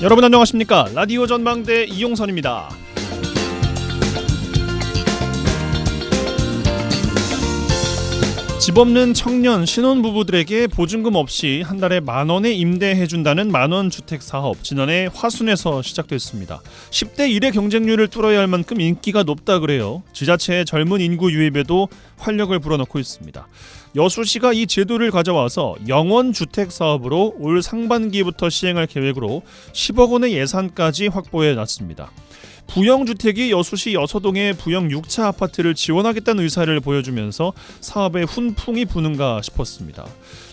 여러분 안녕하십니까? 라디오 전망대 이용선입니다. 집 없는 청년 신혼부부들에게 보증금 없이 한 달에 10,000원에 임대해준다는 만원 주택 사업, 지난해 화순에서 시작됐습니다. 10대 1의 경쟁률을 뚫어야 할 만큼 인기가 높다 그래요. 지자체의 젊은 인구 유입에도 활력을 불어넣고 있습니다. 여수시가 이 제도를 가져와서 영원 주택 사업으로 올 상반기부터 시행할 계획으로 10억 원의 예산까지 확보해 놨습니다. 부영주택이 여수시 여서동의 부영 6차 아파트를 지원하겠다는 의사를 보여주면서 사업에 훈풍이 부는가 싶었습니다.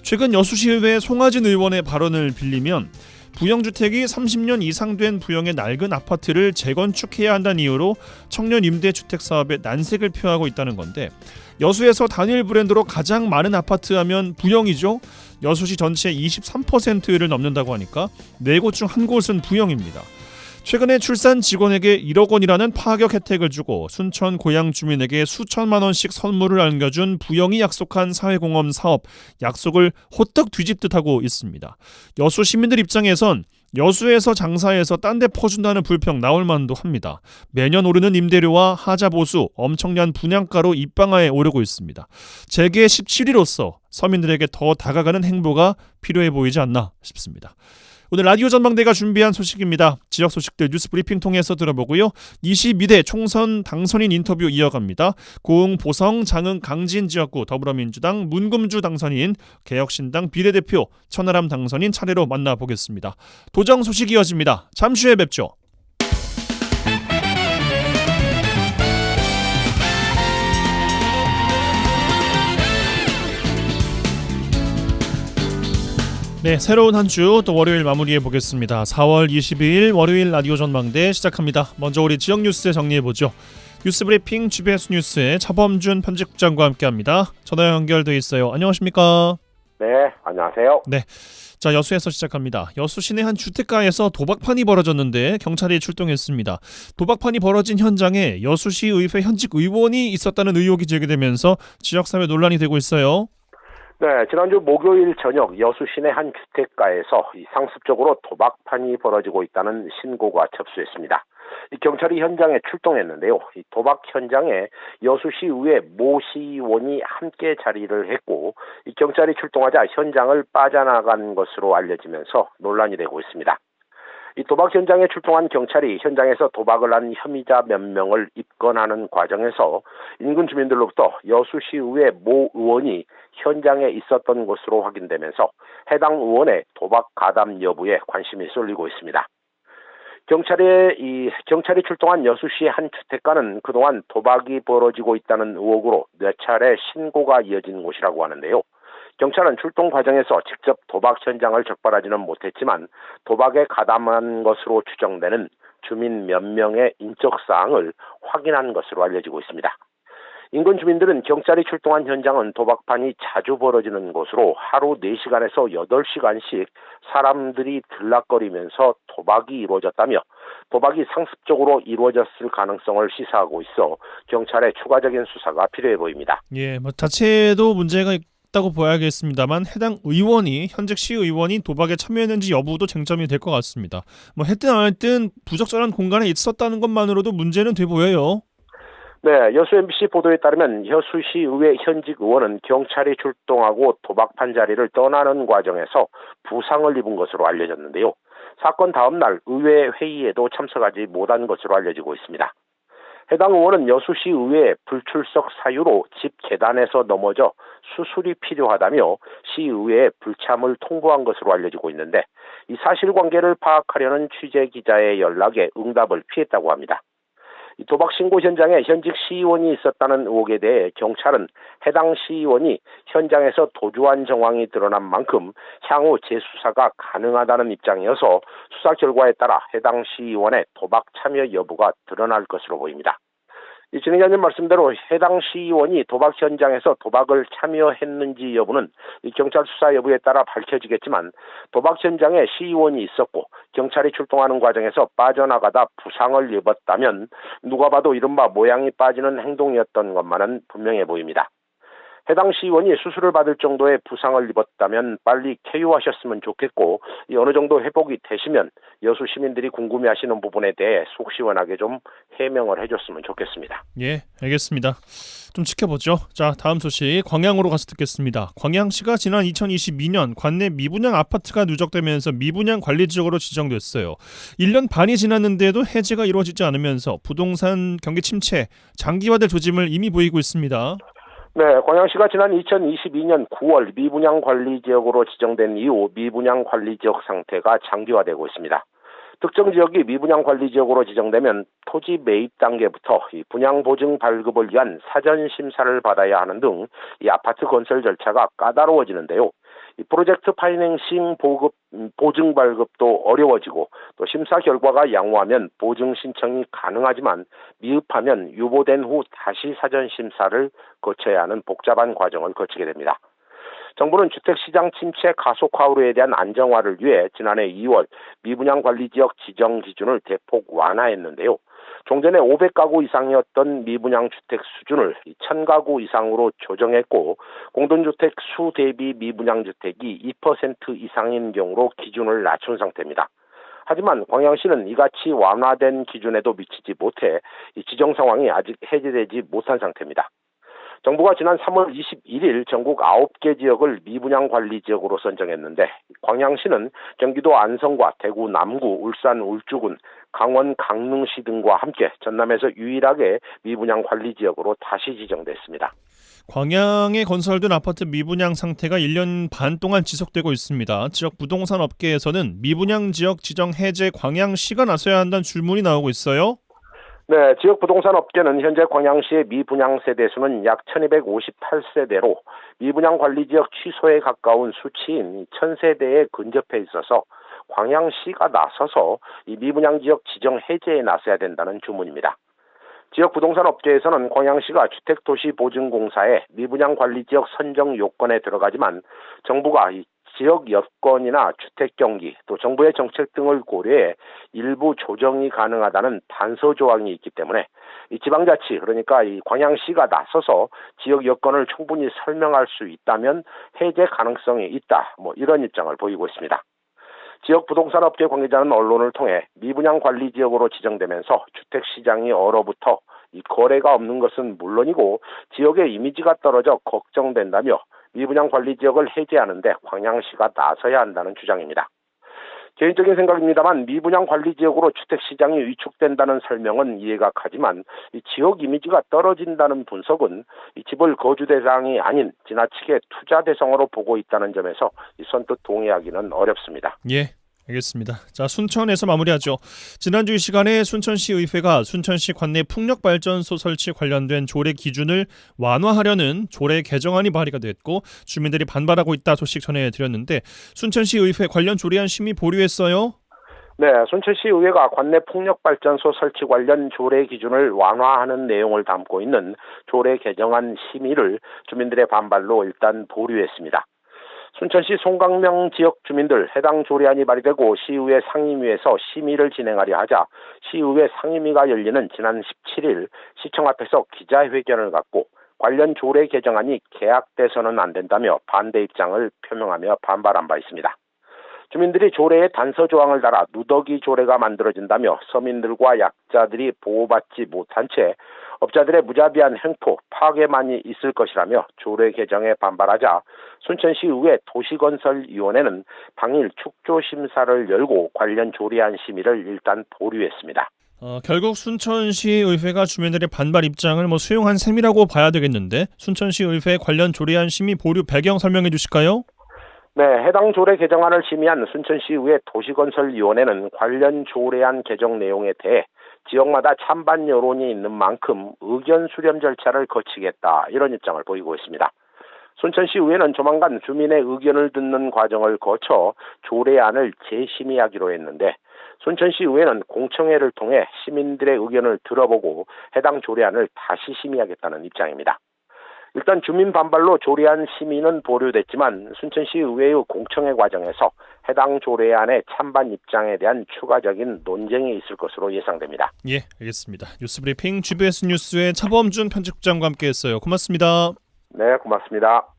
최근 여수시의회 송하진 의원의 발언을 빌리면 부영주택이 30년 이상 된 부영의 낡은 아파트를 재건축해야 한다는 이유로 청년 임대주택 사업에 난색을 표하고 있다는 건데, 여수에서 단일 브랜드로 가장 많은 아파트 하면 부영이죠. 여수시 전체의 23%를 넘는다고 하니까 4곳 중 1곳은 부영입니다. 최근에 출산 직원에게 1억 원이라는 파격 혜택을 주고 순천 고향 주민에게 수천만 원씩 선물을 안겨준 부영이 약속한 사회공헌 사업, 약속을 호떡 뒤집듯 하고 있습니다. 여수 시민들 입장에선 여수에서 장사해서 딴 데 퍼준다는 불평 나올 만도 합니다. 매년 오르는 임대료와 하자 보수, 엄청난 분양가로 입방아에 오르고 있습니다. 재개 17위로서 서민들에게 더 다가가는 행보가 필요해 보이지 않나 싶습니다. 오늘 라디오 전망대가 준비한 소식입니다. 지역 소식들 뉴스 브리핑 통해서 들어보고요. 22대 총선 당선인 인터뷰 이어갑니다. 고흥, 보성, 장흥, 강진 지역구 더불어민주당 문금주 당선인, 개혁신당 비례대표 천하람 당선인 차례로 만나보겠습니다. 도정 소식 이어집니다. 잠시 후에 뵙죠. 네, 새로운 한 주 또 월요일 마무리해 보겠습니다. 4월 22일 월요일 라디오 전망대 시작합니다. 먼저 우리 지역 뉴스 정리해보죠. 뉴스 브리핑 GBS 뉴스의 차범준 편집국장과 함께합니다. 전화 연결돼 있어요. 안녕하십니까? 네, 안녕하세요. 네, 자, 여수에서 시작합니다. 여수 시내 한 주택가에서 도박판이 벌어졌는데 경찰이 출동했습니다. 도박판이 벌어진 현장에 여수시 의회 현직 의원이 있었다는 의혹이 제기되면서 지역사회 논란이 되고 있어요. 네, 지난주 목요일 저녁 여수 시내 한 주택가에서 상습적으로 도박판이 벌어지고 있다는 신고가 접수했습니다. 경찰이 현장에 출동했는데요. 이 도박 현장에 여수시의회 모 시의원이 함께 자리를 했고, 이 경찰이 출동하자 현장을 빠져나간 것으로 알려지면서 논란이 되고 있습니다. 이 도박 현장에 출동한 경찰이 현장에서 도박을 한 혐의자 몇 명을 입건하는 과정에서 인근 주민들로부터 여수시의회 모 의원이 현장에 있었던 것으로 확인되면서 해당 의원의 도박 가담 여부에 관심이 쏠리고 있습니다. 경찰이 출동한 여수시의 한 주택가는 그동안 도박이 벌어지고 있다는 의혹으로 몇 차례 신고가 이어진 곳이라고 하는데요. 경찰은 출동 과정에서 직접 도박 현장을 적발하지는 못했지만 도박에 가담한 것으로 추정되는 주민 몇 명의 인적 사항을 확인한 것으로 알려지고 있습니다. 인근 주민들은 경찰이 출동한 현장은 도박판이 자주 벌어지는 곳으로 하루 4시간에서 8시간씩 사람들이 들락거리면서 도박이 이루어졌다며 도박이 상습적으로 이루어졌을 가능성을 시사하고 있어 경찰의 추가적인 수사가 필요해 보입니다. 예, 자체도 문제가 있다고 보야겠습니다만 해당 의원이, 현직 시의원이 도박에 참여했는지 여부도 쟁점이 될 것 같습니다. 했든 안 했든 부적절한 공간에 있었다는 것만으로도 문제는 돼 보여요. 네, 여수 MBC 보도에 따르면 여수시의회 현직 의원은 경찰이 출동하고 도박판 자리를 떠나는 과정에서 부상을 입은 것으로 알려졌는데요. 사건 다음 날 의회 회의에도 참석하지 못한 것으로 알려지고 있습니다. 해당 의원은 여수시의회 불출석 사유로 집 계단에서 넘어져 수술이 필요하다며 시의회에 불참을 통보한 것으로 알려지고 있는데, 이 사실관계를 파악하려는 취재 기자의 연락에 응답을 피했다고 합니다. 이 도박 신고 현장에 현직 시의원이 있었다는 의혹에 대해 경찰은 해당 시의원이 현장에서 도주한 정황이 드러난 만큼 향후 재수사가 가능하다는 입장이어서 수사 결과에 따라 해당 시의원의 도박 참여 여부가 드러날 것으로 보입니다. 이 진행자님 말씀대로 해당 시의원이 도박 현장에서 도박을 참여했는지 여부는 이 경찰 수사 여부에 따라 밝혀지겠지만, 도박 현장에 시의원이 있었고 경찰이 출동하는 과정에서 빠져나가다 부상을 입었다면 누가 봐도 이른바 모양이 빠지는 행동이었던 것만은 분명해 보입니다. 해당 시의원이 수술을 받을 정도의 부상을 입었다면 빨리 쾌유하셨으면 좋겠고 어느 정도 회복이 되시면 여수 시민들이 궁금해하시는 부분에 대해 속 시원하게 좀 해명을 해줬으면 좋겠습니다. 예, 알겠습니다. 좀 지켜보죠. 자, 다음 소식 광양으로 가서 듣겠습니다. 광양시가 지난 2022년 관내 미분양 아파트가 누적되면서 미분양 관리지역으로 지정됐어요. 1년 반이 지났는데도 해제가 이루어지지 않으면서 부동산 경기 침체, 장기화될 조짐을 이미 보이고 있습니다. 네, 광양시가 지난 2022년 9월 미분양 관리지역으로 지정된 이후 미분양 관리지역 상태가 장기화되고 있습니다. 특정 지역이 미분양 관리지역으로 지정되면 토지 매입 단계부터 이 분양 보증 발급을 위한 사전 심사를 받아야 하는 등 이 아파트 건설 절차가 까다로워지는데요. 이 프로젝트 파이낸싱 보증 발급도 어려워지고 또 심사 결과가 양호하면 보증 신청이 가능하지만 미흡하면 유보된 후 다시 사전 심사를 거쳐야 하는 복잡한 과정을 거치게 됩니다. 정부는 주택시장 침체 가속화 우려에 대한 안정화를 위해 지난해 2월 미분양 관리지역 지정 기준을 대폭 완화했는데요. 종전에 500가구 이상이었던 미분양 주택 수준을 1000가구 이상으로 조정했고 공동주택 수 대비 미분양 주택이 2% 이상인 경우로 기준을 낮춘 상태입니다. 하지만 광양시는 이같이 완화된 기준에도 미치지 못해 이 지정 상황이 아직 해제되지 못한 상태입니다. 정부가 지난 3월 21일 전국 9개 지역을 미분양 관리 지역으로 선정했는데 광양시는 경기도 안성과 대구 남구, 울산 울주군, 강원 강릉시 등과 함께 전남에서 유일하게 미분양 관리 지역으로 다시 지정됐습니다. 광양에 건설된 아파트 미분양 상태가 1년 반 동안 지속되고 있습니다. 지역 부동산 업계에서는 미분양 지역 지정 해제 광양시가 나서야 한다는 줄문이 나오고 있어요. 네, 지역 부동산 업계는 현재 광양시의 미분양 세대수는 약 1258세대로 미분양 관리지역 취소에 가까운 수치인 1000세대에 근접해 있어서 광양시가 나서서 이 미분양 지역 지정 해제에 나서야 된다는 주문입니다. 지역 부동산 업계에서는 광양시가 주택도시보증공사에 미분양 관리지역 선정 요건에 들어가지만 정부가 이 지역 여건이나 주택 경기 또 정부의 정책 등을 고려해 일부 조정이 가능하다는 단서 조항이 있기 때문에 이 지방자치 그러니까 이 광양시가 나서서 지역 여건을 충분히 설명할 수 있다면 해제 가능성이 있다. 이런 입장을 보이고 있습니다. 지역 부동산업계 관계자는 언론을 통해 미분양 관리 지역으로 지정되면서 주택 시장이 얼어붙어 이 거래가 없는 것은 물론이고 지역의 이미지가 떨어져 걱정된다며 미분양 관리 지역을 해제하는데 광양시가 나서야 한다는 주장입니다. 개인적인 생각입니다만 미분양 관리 지역으로 주택 시장이 위축된다는 설명은 이해가 가지만 이 지역 이미지가 떨어진다는 분석은 이 집을 거주 대상이 아닌 지나치게 투자 대상으로 보고 있다는 점에서 선뜻 동의하기는 어렵습니다. 예. 알겠습니다. 자, 순천에서 마무리하죠. 지난주 이 시간에 순천시 의회가 순천시 관내 풍력발전소 설치 관련된 조례 기준을 완화하려는 조례 개정안이 발의가 됐고 주민들이 반발하고 있다 소식 전해드렸는데 순천시 의회 관련 조례안 심의 보류했어요? 네, 순천시 의회가 관내 풍력발전소 설치 관련 조례 기준을 완화하는 내용을 담고 있는 조례 개정안 심의를 주민들의 반발로 일단 보류했습니다. 순천시 송강명 지역 주민들 해당 조례안이 발의되고 시의회 상임위에서 심의를 진행하려 하자 시의회 상임위가 열리는 지난 17일 시청 앞에서 기자회견을 갖고 관련 조례 개정안이 계약돼서는 안 된다며 반대 입장을 표명하며 반발한 바 있습니다. 주민들이 조례에 단서 조항을 달아 누더기 조례가 만들어진다며 서민들과 약자들이 보호받지 못한 채 업자들의 무자비한 횡포, 파괴만이 있을 것이라며 조례 개정에 반발하자 순천시의회 도시건설위원회는 당일 축조 심사를 열고 관련 조례안 심의를 일단 보류했습니다. 결국 순천시의회가 주민들의 반발 입장을 수용한 셈이라고 봐야 되겠는데 순천시의회 관련 조례안 심의 보류 배경 설명해 주실까요? 네, 해당 조례 개정안을 심의한 순천시의회 도시건설위원회는 관련 조례안 개정 내용에 대해 지역마다 찬반 여론이 있는 만큼 의견 수렴 절차를 거치겠다 이런 입장을 보이고 있습니다. 순천시의회는 조만간 주민의 의견을 듣는 과정을 거쳐 조례안을 재심의하기로 했는데 순천시의회는 공청회를 통해 시민들의 의견을 들어보고 해당 조례안을 다시 심의하겠다는 입장입니다. 일단 주민 반발로 조례안 심의는 보류됐지만 순천시의회의 공청회 과정에서 해당 조례안의 찬반 입장에 대한 추가적인 논쟁이 있을 것으로 예상됩니다. 예, 알겠습니다. 뉴스브리핑 GBS 뉴스의 차범준 편집국장과 함께했어요. 고맙습니다. 네, 고맙습니다.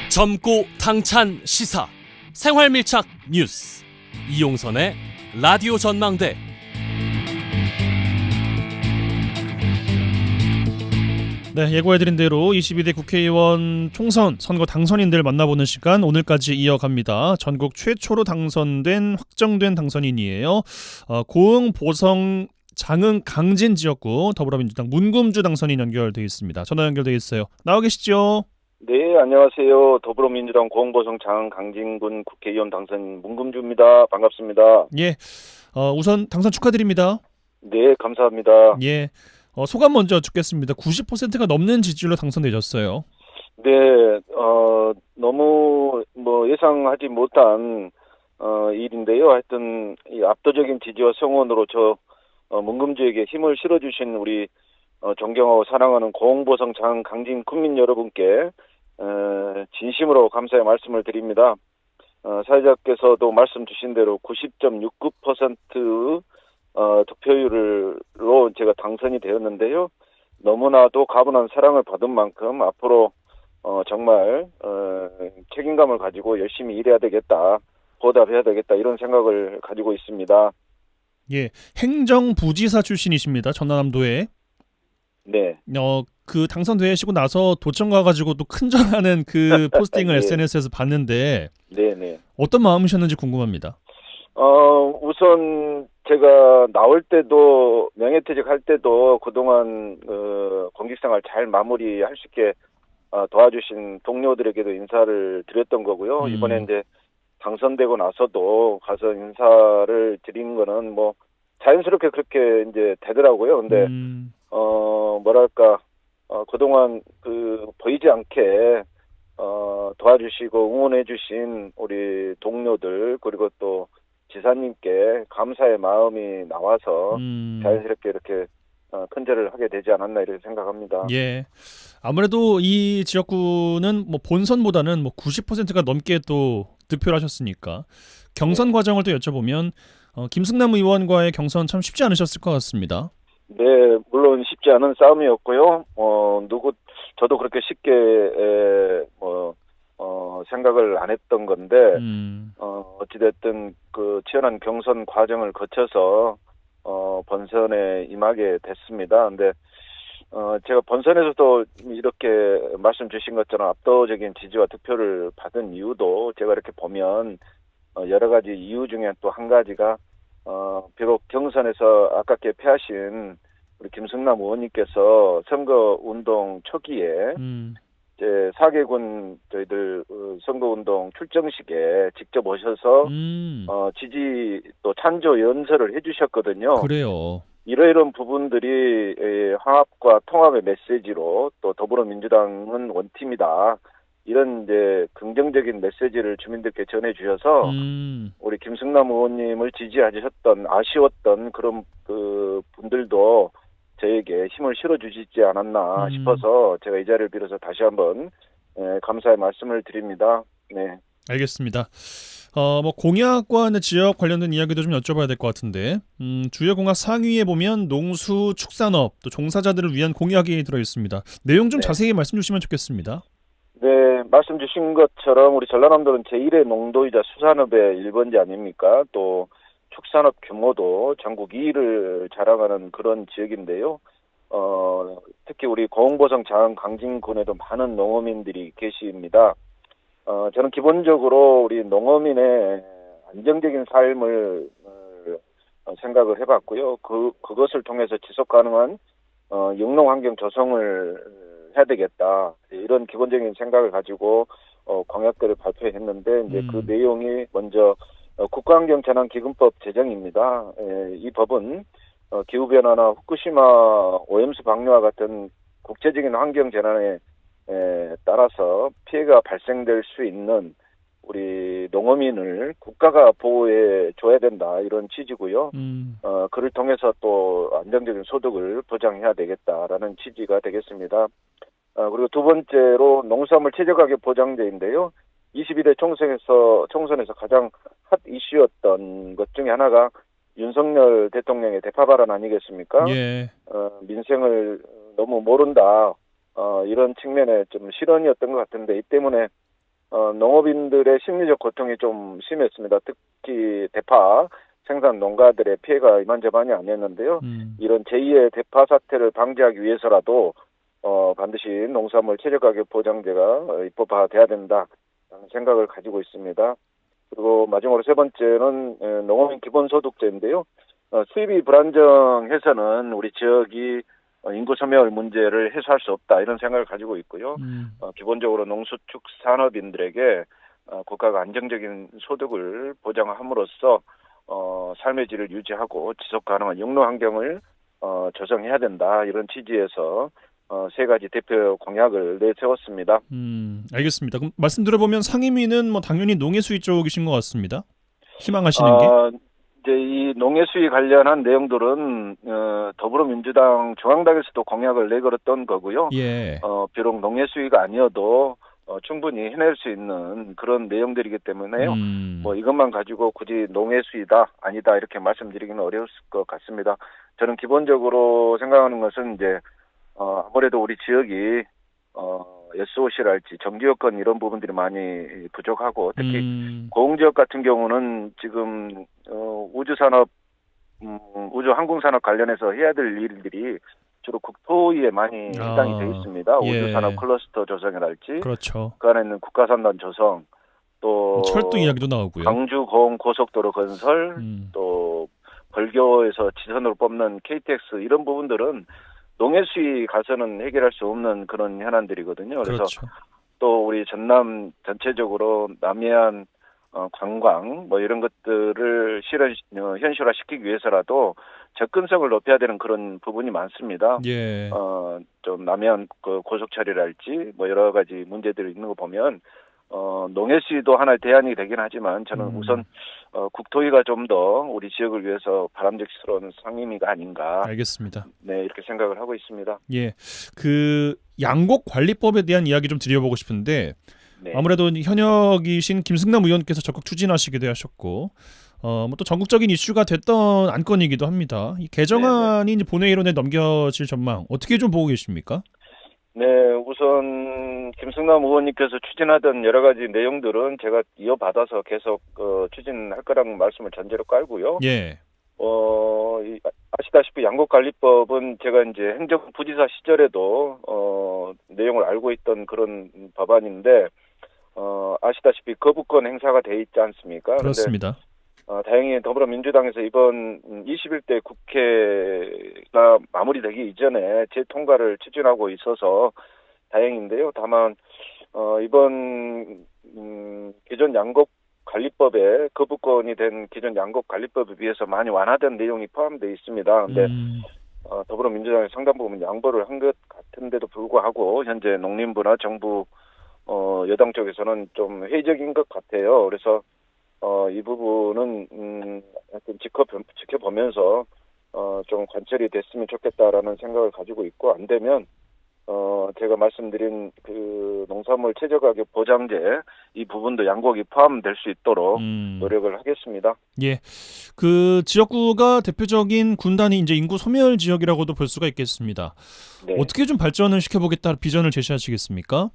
젊고 당찬 시사 생활밀착 뉴스 이용선의 라디오 전망대. 네, 예고해드린 대로 22대 국회의원 총선 선거 당선인들 만나보는 시간 오늘까지 이어갑니다. 전국 최초로 당선된 확정된 당선인이에요. 고흥, 보성, 장흥, 강진 지역구 더불어민주당 문금주 당선인 연결돼 있습니다. 전화 연결돼 있어요. 나와 계시죠? 네, 안녕하세요. 더불어민주당 고흥보성 장흥 강진군 국회의원 당선 문금주입니다. 반갑습니다. 예, 우선 당선 축하드립니다. 네, 감사합니다. 예, 소감 먼저 여쭙겠습니다. 90%가 넘는 지지율로 당선되셨어요. 네, 너무 예상하지 못한 일인데요. 하여튼 이 압도적인 지지와 성원으로 문금주에게 힘을 실어주신 우리 존경하고 사랑하는 고흥보성 장흥 강진 국민 여러분께 진심으로 감사의 말씀을 드립니다. 사회자께서도 말씀 주신 대로 90.69% 득표율로 제가 당선이 되었는데요. 너무나도 가분한 사랑을 받은 만큼 앞으로 정말 책임감을 가지고 열심히 일해야 되겠다, 보답해야 되겠다 이런 생각을 가지고 있습니다. 예, 행정부지사 출신이십니다. 전라남도에. 네. 그 당선되시고 나서 도청 가가지고 또 큰절하는 그 포스팅을 네. SNS에서 봤는데 네네. 어떤 마음이셨는지 궁금합니다. 우선 제가 나올 때도 명예퇴직 할 때도 그동안 공직생활 잘 마무리할 수 있게 도와주신 동료들에게도 인사를 드렸던 거고요. 이번에 이제 당선되고 나서도 가서 인사를 드린 거는 자연스럽게 그렇게 이제 되더라고요. 근데 그동안 보이지 않게 도와주시고 응원해주신 우리 동료들 그리고 또 지사님께 감사의 마음이 나와서 자연스럽게 이렇게 큰절을 하게 되지 않았나 이렇게 생각합니다. 예, 아무래도 이 지역구는 본선보다는 90%가 넘게 또 득표를 하셨으니까 경선 과정을 또 여쭤보면 김승남 의원과의 경선 참 쉽지 않으셨을 것 같습니다. 네, 물론 쉽지 않은 싸움이었고요. 저도 그렇게 쉽게 생각을 안 했던 건데 어찌됐든 그 치열한 경선 과정을 거쳐서 본선에 임하게 됐습니다. 근데 제가 본선에서도 이렇게 말씀 주신 것처럼 압도적인 지지와 득표를 받은 이유도 제가 이렇게 보면 여러 가지 이유 중에 또 한 가지가 비록 경선에서 아깝게 패하신 우리 김승남 의원님께서 선거운동 초기에 이제 4개군 저희들 선거운동 출정식에 직접 오셔서 지지 또 찬조 연설을 해주셨거든요. 그래요. 이러이런 부분들이 화합과 통합의 메시지로 또 더불어민주당은 원팀이다. 이런 이제 긍정적인 메시지를 주민들께 전해주셔서 우리 김승남 의원님을 지지하셨던 아쉬웠던 그런 그 분들도 저에게 힘을 실어주시지 않았나 싶어서 제가 이 자리를 빌어서 다시 한번 감사의 말씀을 드립니다. 네. 알겠습니다. 공약과 지역 관련된 이야기도 좀 여쭤봐야 될 것 같은데 주요 공약 상위에 보면 농수, 축산업, 또 종사자들을 위한 공약이 들어있습니다. 내용 좀 네. 자세히 말씀 주시면 좋겠습니다. 네, 말씀 주신 것처럼 우리 전라남도는 제1의 농도이자 수산업의 1번지 아닙니까? 또 축산업 규모도 전국 2위를 자랑하는 그런 지역인데요. 특히 우리 고흥보성 장흥 강진군에도 많은 농어민들이 계십니다. 저는 기본적으로 우리 농어민의 안정적인 삶을 생각을 해봤고요. 그것을 통해서 지속 가능한 영농 환경 조성을 해야 되겠다. 이런 기본적인 생각을 가지고 공약들을 발표했는데 이제 그 내용이 먼저 국가환경재난기금법 제정입니다. 이 법은 기후변화나 후쿠시마 오염수 방류와 같은 국제적인 환경재난에 따라서 피해가 발생될 수 있는 우리 농어민을 국가가 보호해 줘야 된다 이런 취지고요. 그를 통해서 또 안정적인 소득을 보장해야 되겠다라는 취지가 되겠습니다. 그리고 두 번째로 농수산물 최저가격 보장제인데요. 22대 총선에서 가장 핫 이슈였던 것 중에 하나가 윤석열 대통령의 대파 발언 아니겠습니까? 예. 민생을 너무 모른다. 이런 측면에 좀 실언이었던 것 같은데 이 때문에 농업인들의 심리적 고통이 좀 심했습니다. 특히 대파 생산 농가들의 피해가 이만저만이 아니었는데요. 이런 제2의 대파 사태를 방지하기 위해서라도 반드시 농산물 최저가격 보장제가 입법화돼야 된다라는 생각을 가지고 있습니다. 그리고 마지막으로 세 번째는 농업인 기본소득제인데요. 수입이 불안정해서는 우리 지역이 인구 소멸 문제를 해소할 수 없다 이런 생각을 가지고 있고요. 기본적으로 농수축산업인들에게 국가가 안정적인 소득을 보장함으로써 삶의 질을 유지하고 지속 가능한 육로 환경을 조성해야 된다 이런 취지에서 세 가지 대표 공약을 내세웠습니다. 알겠습니다. 그럼 말씀 들어보면 상임위는 뭐 당연히 농해수위 쪽이신 것 같습니다. 희망하시는 게? 이제 이 농해수위 관련한 내용들은 더불어민주당 중앙당에서도 공약을 내걸었던 거고요. 예. 비록 농해수위가 아니어도 충분히 해낼 수 있는 그런 내용들이기 때문에요. 뭐 이것만 가지고 굳이 농해수위다 아니다 이렇게 말씀드리기는 어려울 것 같습니다. 저는 기본적으로 생각하는 것은 이제 아무래도 우리 지역이 SOC랄지 정지여건 이런 부분들이 많이 부족하고 특히 고흥지역 같은 경우는 지금 우주산업, 우주항공산업 관련해서 해야 될 일들이 주로 국토위에 많이 해당이 되어 있습니다. 예. 우주산업 클러스터 조성이랄지 그렇죠. 그 안에 있는 국가산단 조성 또 철도 이야기도 나오고요. 광주 고흥 고속도로 건설 또 벌교에서 지선으로 뽑는 KTX 이런 부분들은 농해수위 가서는 해결할 수 없는 그런 현안들이거든요. 그래서 그렇죠. 또 우리 전남 전체적으로 남해안 관광 뭐 이런 것들을 현실화시키기 위해서라도 접근성을 높여야 되는 그런 부분이 많습니다. 예. 좀 남해안 그 고속 처리랄지 뭐 여러 가지 문제들이 있는 거 보면 농해수위도 하나의 대안이 되긴 하지만 저는 우선 국토위가 좀 더 우리 지역을 위해서 바람직스러운 상임위가 아닌가. 알겠습니다. 네, 이렇게 생각을 하고 있습니다. 예. 그 양곡 관리법에 대한 이야기 좀 드려보고 싶은데 네. 아무래도 현역이신 김승남 의원께서 적극 추진하시기도 하셨고 뭐 또 전국적인 이슈가 됐던 안건이기도 합니다. 이 개정안이 이제 본회의론에 넘겨질 전망 어떻게 좀 보고 계십니까? 네, 우선 김승남 의원님께서 추진하던 여러 가지 내용들은 제가 이어받아서 계속 추진할 거라는 말씀을 전제로 깔고요. 예. 아시다시피 양곡관리법은 제가 이제 행정부지사 시절에도 내용을 알고 있던 그런 법안인데 아시다시피 거부권 행사가 돼 있지 않습니까? 그렇습니다. 다행히 더불어민주당에서 이번 21대 국회가 마무리되기 이전에 재통과를 추진하고 있어서 다행인데요. 다만 이번 기존 양곡관리법에 거부권이 된 기존 양곡관리법에 비해서 많이 완화된 내용이 포함되어 있습니다. 그런데 더불어민주당이 상당 부분 양보를 한 것 같은데도 불구하고 현재 농림부나 정부 여당 쪽에서는 좀 회의적인 것 같아요. 그래서 이 부분은 하여튼 지켜보면서 좀 관철이 됐으면 좋겠다라는 생각을 가지고 있고 안 되면 제가 말씀드린 그 농산물 최저가격 보장제 이 부분도 양곡이 포함될 수 있도록 노력을 하겠습니다. 예, 그 지역구가 대표적인 군단이 이제 인구 소멸 지역이라고도 볼 수가 있겠습니다. 네. 어떻게 좀 발전을 시켜보겠다 비전을 제시하시겠습니까?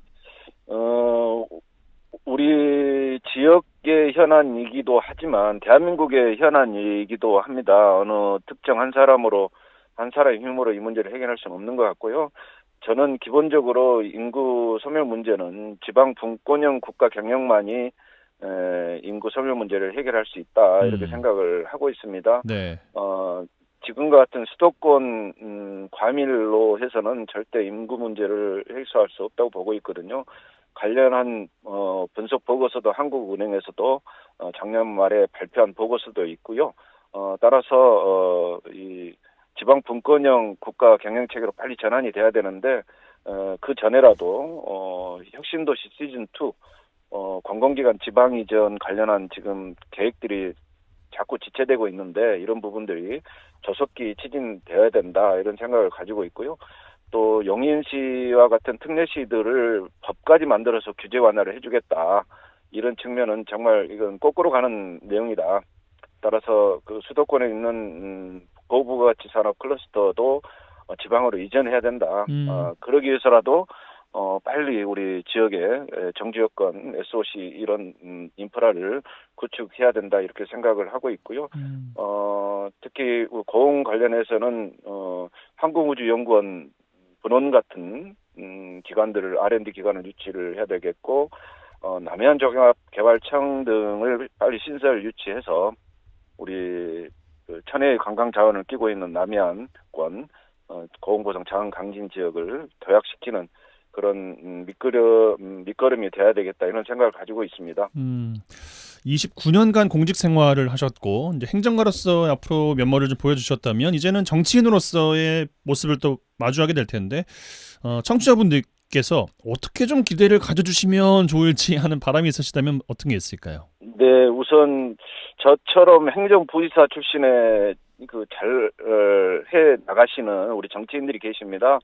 우리 지역의 현안이기도 하지만 대한민국의 현안이기도 합니다. 어느 특정 한 사람의 힘으로 이 문제를 해결할 수는 없는 것 같고요. 저는 기본적으로 인구 소멸 문제는 지방 분권형 국가 경영만이 인구 소멸 문제를 해결할 수 있다 이렇게 생각을 하고 있습니다. 네. 지금과 같은 수도권 과밀로 해서는 절대 인구 문제를 해소할 수 없다고 보고 있거든요. 관련한 분석 보고서도 한국은행에서도 작년 말에 발표한 보고서도 있고요. 따라서 이 지방 분권형 국가 경영 체계로 빨리 전환이 돼야 되는데 그 전에라도 혁신도시 시즌 2 관공기관 지방 이전 관련한 지금 계획들이 자꾸 지체되고 있는데 이런 부분들이 조속히 추진되어야 된다 이런 생각을 가지고 있고요. 또 용인시와 같은 특례시들을 법까지 만들어서 규제 완화를 해주겠다 이런 측면은 정말 이건 거꾸로 가는 내용이다. 따라서 그 수도권에 있는 고부가치 산업 클러스터도 지방으로 이전해야 된다. 그러기 위해서라도 빨리 우리 지역에 정지여건, SOC 이런 인프라를 구축해야 된다 이렇게 생각을 하고 있고요. 특히 고흥 관련해서는 항공우주연구원 분원 같은 기관들을 R&D 기관을 유치를 해야 되겠고 남해안종합개발청 등을 빨리 신설 유치해서 우리 그 천혜의 관광 자원을 끼고 있는 남해안권 고흥고성 자원 강진 지역을 도약시키는 그런 밑거름이 돼야 되겠다 이런 생각을 가지고 있습니다. 29년간 공직 생활을 하셨고 이제 행정가로서 앞으로 면모를 좀 보여주셨다면 이제는 정치인으로서의 모습을 또 마주하게 될 텐데 청취자분들께서 어떻게 좀 기대를 가져주시면 좋을지 하는 바람이 있으시다면 어떤 게 있을까요? 네, 우선 저처럼 행정부의사 출신의 그 잘 해 나가시는 우리 정치인들이 계십니다.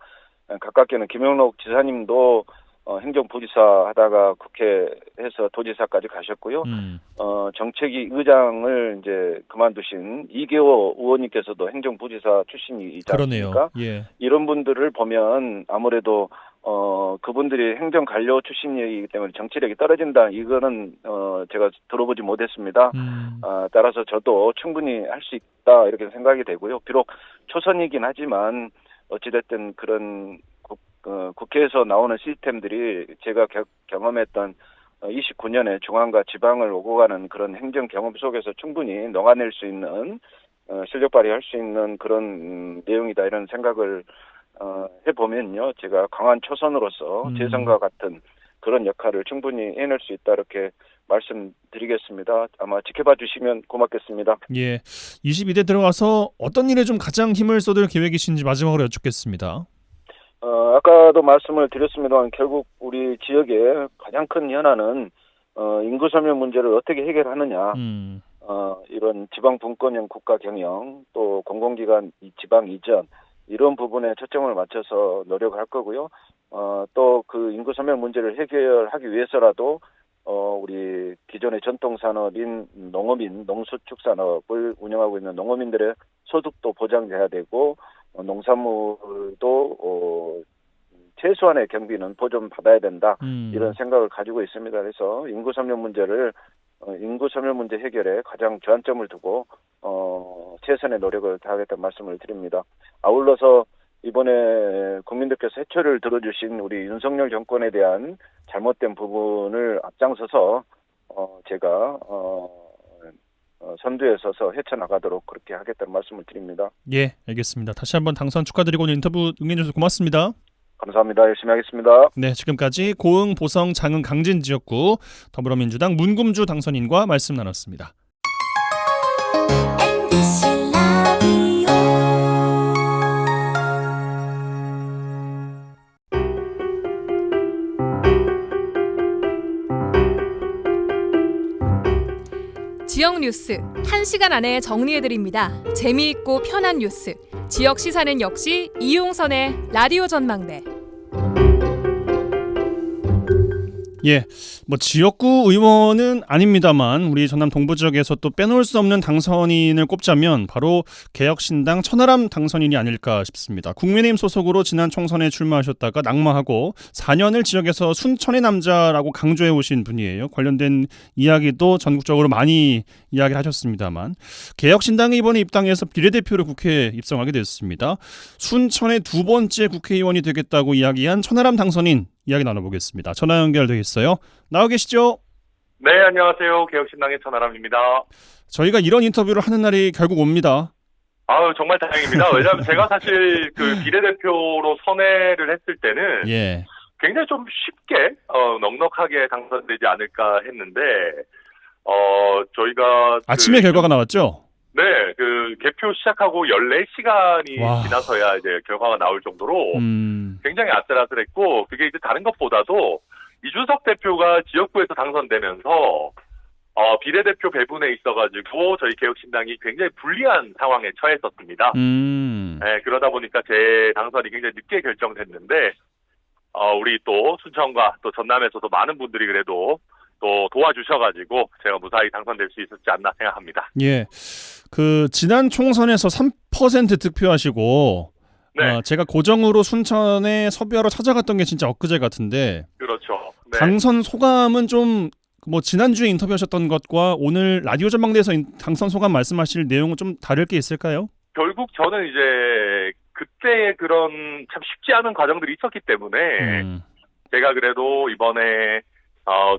가깝게는 김영록 지사님도 행정부지사 하다가 국회에서 도지사까지 가셨고요. 정책위 의장을 이제 그만두신 이계호 의원님께서도 행정부지사 출신이지 않습니까? 예. 이런 분들을 보면 아무래도 그분들이 행정관료 출신이기 때문에 정치력이 떨어진다. 이거는 제가 들어보지 못했습니다. 따라서 저도 충분히 할 수 있다 이렇게 생각이 되고요. 비록 초선이긴 하지만 어찌됐든 그런 국회에서 나오는 시스템들이 제가 경험했던 29년의 중앙과 지방을 오고 가는 그런 행정 경험 속에서 충분히 녹아낼 수 있는 실력 발휘할 수 있는 그런 내용이다 이런 생각을 해보면요. 제가 강한 초선으로서 재선과 같은 그런 역할을 충분히 해낼 수 있다 이렇게 말씀드리겠습니다. 아마 지켜봐 주시면 고맙겠습니다. 예, 22대 들어가서 어떤 일에 좀 가장 힘을 쏟을 계획이신지 마지막으로 여쭙겠습니다. 아까도 말씀을 드렸습니다만 결국 우리 지역의 가장 큰 현안은 인구 소멸 문제를 어떻게 해결하느냐. 이런 지방 분권형 국가 경영 또 공공기관 지방 이전 이런 부분에 초점을 맞춰서 노력할 거고요. 또 그 인구 소멸 문제를 해결하기 위해서라도 우리 기존의 전통 산업인 농어민, 농수축산업을 운영하고 있는 농어민들의 소득도 보장돼야 되고 농산물도 최소한의 경비는 보존받아야 된다. 이런 생각을 가지고 있습니다. 그래서 인구 소멸 문제 해결에 가장 주안점을 두고 최선의 노력을 다하겠다는 말씀을 드립니다. 아울러서 이번에 국민들께서 해초를 들어주신 우리 윤석열 정권에 대한 잘못된 부분을 앞장서서 제가 선두에 서서 헤쳐나가도록 그렇게 하겠다는 말씀을 드립니다. 예, 알겠습니다. 다시 한번 당선 축하드리고 오늘 인터뷰 응해주셔서 고맙습니다. 감사합니다. 열심히 하겠습니다. 네, 지금까지 고흥, 보성, 장흥, 강진 지역구 더불어민주당 문금주 당선인과 말씀 나눴습니다. 지역 뉴스 1시간 안에 정리해드립니다. 재미있고 편한 뉴스. 지역 시사는 역시 이용선의 라디오 전망대. 예, 뭐 지역구 의원은 아닙니다만 우리 전남 동부 지역에서 또 빼놓을 수 없는 당선인을 꼽자면 바로 개혁신당 천하람 당선인이 아닐까 싶습니다. 국민의힘 소속으로 지난 총선에 출마하셨다가 낙마하고 4년을 지역에서 순천의 남자라고 강조해 오신 분이에요. 관련된 이야기도 전국적으로 많이 이야기를 하셨습니다만 개혁신당이 이번에 입당해서 비례대표로 국회에 입성하게 됐습니다. 순천의 두 번째 국회의원이 되겠다고 이야기한 천하람 당선인 이야기 나눠보겠습니다. 전화 연결되어 있어요. 나와 계시죠? 네, 안녕하세요. 개혁신당의 천하람입니다. 저희가 이런 인터뷰를 하는 날이 결국 옵니다. 아유, 정말 다행입니다. 왜냐하면 제가 사실 그 비례대표로 선회를 했을 때는 예. 굉장히 좀 쉽게 넉넉하게 당선되지 않을까 했는데 저희가 아침에 결과가 나왔죠? 네, 그 개표 시작하고 14시간이 와. 지나서야 이제 결과가 나올 정도로 굉장히 아슬아슬했고 그게 이제 다른 것보다도 이준석 대표가 지역구에서 당선되면서 비례대표 배분에 있어가지고 저희 개혁신당이 굉장히 불리한 상황에 처했었습니다. 네, 그러다 보니까 제 당선이 굉장히 늦게 결정됐는데 우리 또 순천과 또 전남에서도 많은 분들이 그래도 또 도와주셔가지고 제가 무사히 당선될 수 있었지 않나 생각합니다. 예. 그 지난 총선에서 3% 득표하시고 네. 제가 고정으로 순천에 섭외하러 찾아갔던 게 진짜 엊그제 같은데 그렇죠. 네. 당선 소감은 좀 뭐 지난주에 인터뷰하셨던 것과 오늘 라디오 전망대에서 당선 소감 말씀하실 내용은 좀 다를 게 있을까요? 결국 저는 이제 그때의 그런 참 쉽지 않은 과정들이 있었기 때문에 제가 그래도 이번에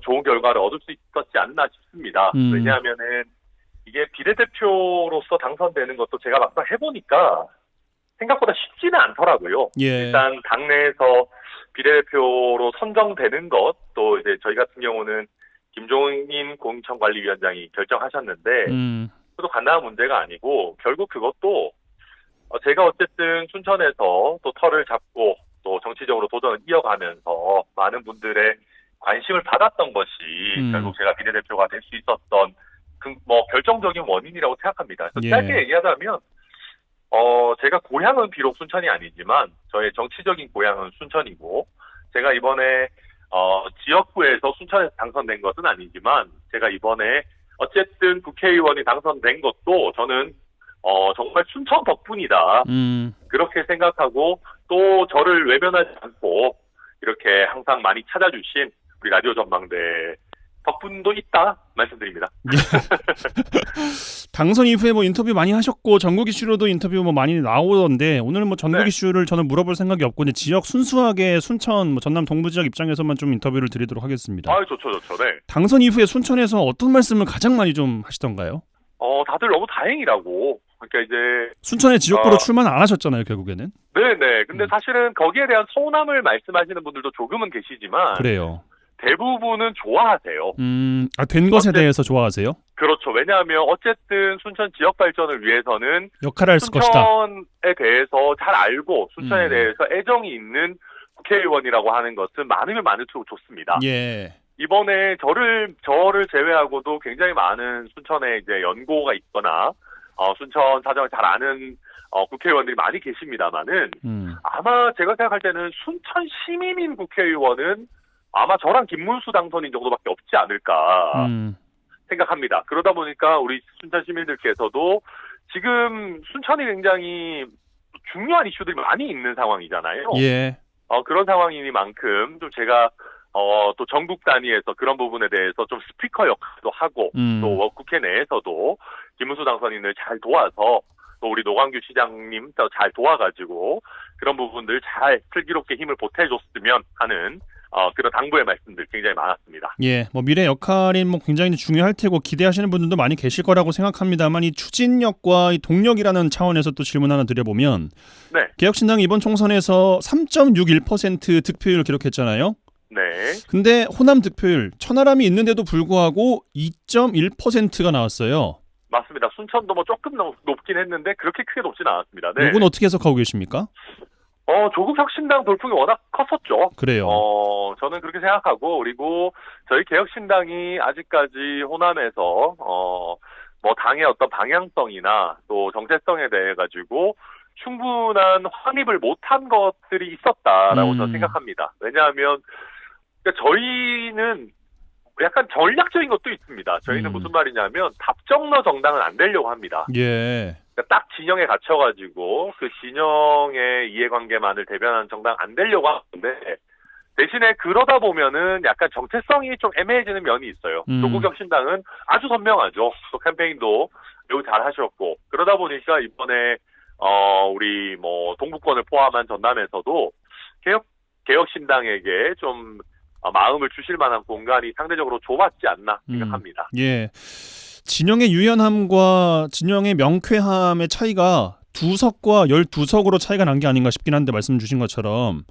좋은 결과를 얻을 수 있었지 않나 싶습니다. 왜냐하면은 이게 비례대표로서 당선되는 것도 제가 막상 해보니까 생각보다 쉽지는 않더라고요. 예. 일단 당내에서 비례대표로 선정되는 것, 또 이제 저희 같은 경우는 김종인 공천관리위원장이 결정하셨는데 그것도 간단한 문제가 아니고 결국 그것도 제가 어쨌든 순천에서 또 털을 잡고 또 정치적으로 도전을 이어가면서 많은 분들의 관심을 받았던 것이 결국 제가 비례대표가 될 수 있었던 뭐 결정적인 원인이라고 생각합니다. 그래서 짧게 얘기하자면 제가 고향은 비록 순천이 아니지만 저의 정치적인 고향은 순천이고 제가 이번에 지역구에서 순천에서 당선된 것은 아니지만 제가 이번에 어쨌든 국회의원이 당선된 것도 저는 정말 순천 덕분이다. 그렇게 생각하고 또 저를 외면하지 않고 이렇게 항상 많이 찾아주신 우리 라디오 전망대 덕분도 있다 말씀드립니다. 당선 이후에 뭐 인터뷰 많이 하셨고 전국 이슈로도 인터뷰 뭐 많이 나오던데 오늘은 뭐 전국 네. 이슈를 저는 물어볼 생각이 없고 이제 지역 순수하게 순천 뭐 전남 동부 지역 입장에서만 좀 인터뷰를 드리도록 하겠습니다. 좋죠. 네. 당선 이후에 순천에서 어떤 말씀을 가장 많이 좀 하시던가요? 다들 너무 다행이라고. 그러니까 이제 순천의 지역구로 출마는 안 하셨잖아요, 결국에는. 네네. 근데 사실은 거기에 대한 서운함을 말씀하시는 분들도 조금은 계시지만 그래요. 대부분은 좋아하세요. 된 것에 대해서 좋아하세요? 그렇죠. 왜냐하면 어쨌든 순천 지역 발전을 위해서는 역할을 할 것이다. 순천에 대해서 잘 알고 순천에 대해서 애정이 있는 국회의원이라고 하는 것은 많으면 많을수록 좋습니다. 예. 이번에 저를 제외하고도 굉장히 많은 순천에 이제 연고가 있거나 순천 사정을 잘 아는 국회의원들이 많이 계십니다만은 아마 제가 생각할 때는 순천 시민인 국회의원은 아마 저랑 김문수 당선인 정도밖에 없지 않을까 생각합니다. 그러다 보니까 우리 순천 시민들께서도 지금 순천이 굉장히 중요한 이슈들이 많이 있는 상황이잖아요. 예. 그런 상황이니만큼 좀 제가 또 전국 단위에서 그런 부분에 대해서 좀 스피커 역할도 하고 또 국회 내에서도 김문수 당선인을 잘 도와서 또 우리 노광규 시장님 또 잘 도와가지고 그런 부분들 잘 슬기롭게 힘을 보태줬으면 하는 그런 당부의 말씀들 굉장히 많았습니다. 예, 뭐 미래 역할이 뭐 굉장히 중요할 테고 기대하시는 분들도 많이 계실 거라고 생각합니다만 이 추진력과 이 동력이라는 차원에서 또 질문 하나 드려보면 네. 개혁신당이 이번 총선에서 3.61% 득표율을 기록했잖아요. 네. 근데 호남 득표율 천하람이 있는데도 불구하고 2.1%가 나왔어요. 맞습니다. 순천도 뭐 조금 높긴 했는데 그렇게 크게 높진 않았습니다. 네. 이건 어떻게 해석하고 계십니까? 조국 혁신당 돌풍이 워낙 컸었죠. 그래요. 저는 그렇게 생각하고 그리고 저희 개혁신당이 아직까지 호남에서 뭐 당의 어떤 방향성이나 또 정체성에 대해 가지고 충분한 확립을 못한 것들이 있었다라고 저는 생각합니다. 왜냐하면 그러니까 저희는 약간 전략적인 것도 있습니다. 저희는 무슨 말이냐면 답정너 정당은 안 되려고 합니다. 예. 그러니까 딱 진영에 갇혀가지고 그 진영의 이해관계만을 대변하는 정당 안 되려고 하는데 대신에 그러다 보면은 약간 정체성이 좀 애매해지는 면이 있어요. 조국혁신당은 아주 선명하죠. 또 캠페인도 매우 잘 하셨고 그러다 보니까 이번에 우리 뭐 동부권을 포함한 전남에서도 개혁신당에게 좀 마음을 주실 만한 공간이 상대적으로 좁았지 않나 생각합니다. 예. 진영의 유연함과 진영의 명쾌함의 차이가 2석과 12석으로 차이가 난 게 아닌가 싶긴 한데 말씀 주신 것처럼